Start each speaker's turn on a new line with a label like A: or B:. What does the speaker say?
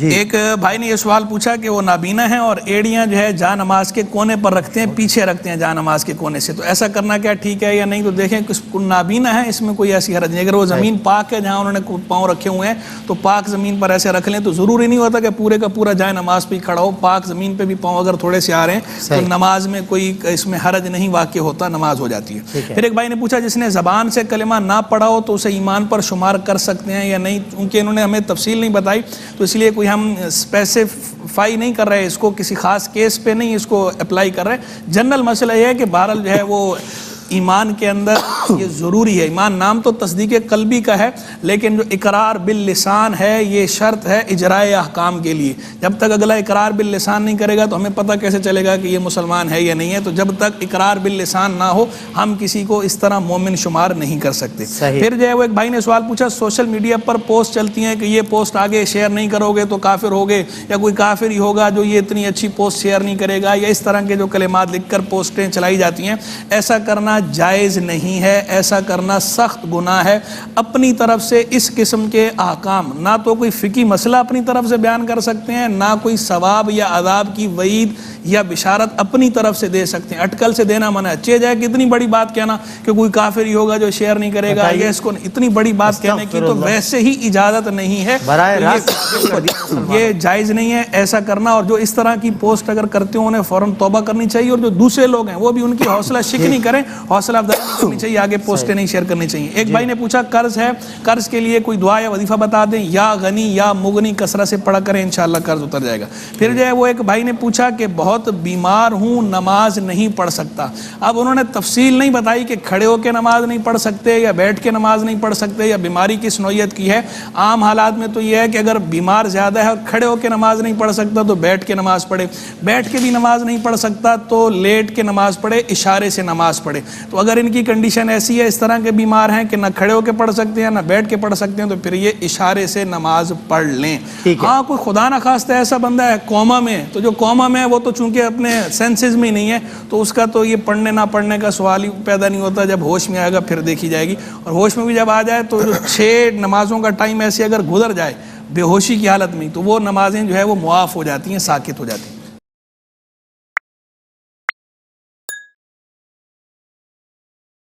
A: ایک بھائی نے یہ سوال پوچھا کہ وہ نابینا ہیں اور ایڑیاں جو ہے جا نماز کے کونے پر رکھتے ہیں، پیچھے رکھتے ہیں جا نماز کے کونے سے، تو ایسا کرنا کیا ٹھیک ہے یا نہیں؟ تو دیکھیں نابینا ہے، اس میں کوئی ایسی حرج نہیں۔ اگر وہ زمین پاک ہے جہاں انہوں نے پاؤں رکھے ہوئے ہیں تو پاک زمین پر ایسے رکھ لیں، تو ضروری نہیں ہوتا کہ پورے کا پورا جائے نماز پہ کھڑا ہو، پاک زمین پہ بھی پاؤں اگر تھوڑے سے آ رہے ہیں تو نماز میں کوئی اس میں حرج نہیں واقع ہوتا، نماز ہو جاتی ہے۔ پھر ایک بھائی نے پوچھا جس نے زبان سے کلمہ نہ پڑھا ہو تو اسے ایمان پر شمار کر سکتے ہیں یا نہیں؟ کیونکہ انہوں نے ہمیں تفصیل نہیں بتائی تو اس لیے کوئی ہم اسپیسیفائی نہیں کر رہے، اس کو کسی خاص کیس پہ نہیں اس کو اپلائی کر رہے۔ جنرل مسئلہ یہ ہے کہ بہرحال جو ہے وہ ایمان کے اندر یہ ضروری ہے۔ ایمان نام تو تصدیق قلبی کا ہے، لیکن جو اقرار باللسان ہے یہ شرط ہے اجرائے احکام کے لیے۔ جب تک اگلا اقرار باللسان نہیں کرے گا تو ہمیں پتہ کیسے چلے گا کہ یہ مسلمان ہے یا نہیں ہے؟ تو جب تک اقرار باللسان نہ ہو ہم کسی کو اس طرح مومن شمار نہیں کر سکتے۔ پھر جو ہے وہ ایک بھائی نے سوال پوچھا سوشل میڈیا پر پوسٹ چلتی ہیں کہ یہ پوسٹ آگے شیئر نہیں کرو گے تو کافر ہوگے، یا کوئی کافر ہی ہوگا جو یہ اتنی اچھی پوسٹ شیئر نہیں کرے گا، یا اس طرح کے جو کلمات لکھ کر پوسٹیں چلائی جاتی ہیں، ایسا کرنا جائز نہیں ہے، ایسا کرنا سخت گناہ ہے۔ اپنی طرف سے اس قسم کے احکام نہ تو کوئی فقہی مسئلہ اپنی طرف سے بیان کر سکتے ہیں، نہ کوئی ثواب یا عذاب کی وعید یا بشارت اپنی طرف سے دے سکتے ہیں۔ اٹکل سے دینا منع ہے۔ چہ جائے کہ اتنی بڑی بات کہنا کہ کوئی کافر ہی ہوگا جو شیئر نہیں کرے گا، یا اس کو اتنی بڑی بات کہنے کی تو ویسے ہی اجازت نہیں ہے، یہ جائز نہیں ہے ایسا کرنا۔ اور جو اس طرح کی پوسٹ اگر کرتے ہوں انہیں فوراً توبہ کرنی چاہیے، اور جو دوسرے لوگ ہیں وہ بھی ان کی حوصلہ شکنی کریں، حوصلہ افزائی نہیں کرنی چاہیے، آگے پوسٹیں نہیں شیئر کرنی چاہیے۔ ایک بھائی نے پوچھا قرض ہے، قرض کے لیے کوئی دعا یا وظیفہ بتا دیں، یا غنی یا مغنی کثرت سے پڑھا کریں، انشاءاللہ قرض اتر جائے گا۔ پھر جو ہے وہ ایک بھائی نے پوچھا کہ بہت بیمار ہوں نماز نہیں پڑھ سکتا۔ اب انہوں نے تفصیل نہیں بتائی کہ کھڑے ہو کے نماز نہیں پڑھ سکتے یا بیٹھ کے نماز نہیں پڑھ سکتے یا بیماری کس نوعیت کی ہے۔ عام حالات میں تو یہ ہے کہ اگر بیمار زیادہ ہے اور کھڑے ہو کے نماز نہیں پڑھ سکتا تو بیٹھ کے نماز پڑھے، بیٹھ کے بھی نماز نہیں پڑھ سکتا تو لیٹ کے نماز پڑھے، اشارے سے نماز پڑھے۔ تو اگر ان کی کنڈیشن ایسی ہے، اس طرح کے بیمار ہیں کہ نہ کھڑے ہو کے پڑھ سکتے ہیں نہ بیٹھ کے پڑھ سکتے ہیں، تو پھر یہ اشارے سے نماز پڑھ لیں۔ ہاں کوئی خدا نہ خواستہ ایسا بندہ ہے کوما میں، تو جو کوما میں ہے وہ تو چونکہ اپنے سینسز میں ہی نہیں ہے تو اس کا تو یہ پڑھنے نہ پڑھنے کا سوال ہی پیدا نہیں ہوتا۔ جب ہوش میں آئے گا پھر دیکھی جائے گی، اور ہوش میں بھی جب آ جائے تو جو 6 نمازوں کا ٹائم ایسے اگر گزر جائے بے ہوشی کی حالت میں تو وہ نمازیں جو ہے وہ معاف ہو جاتی ہیں، ساکت ہو جاتی ہیں۔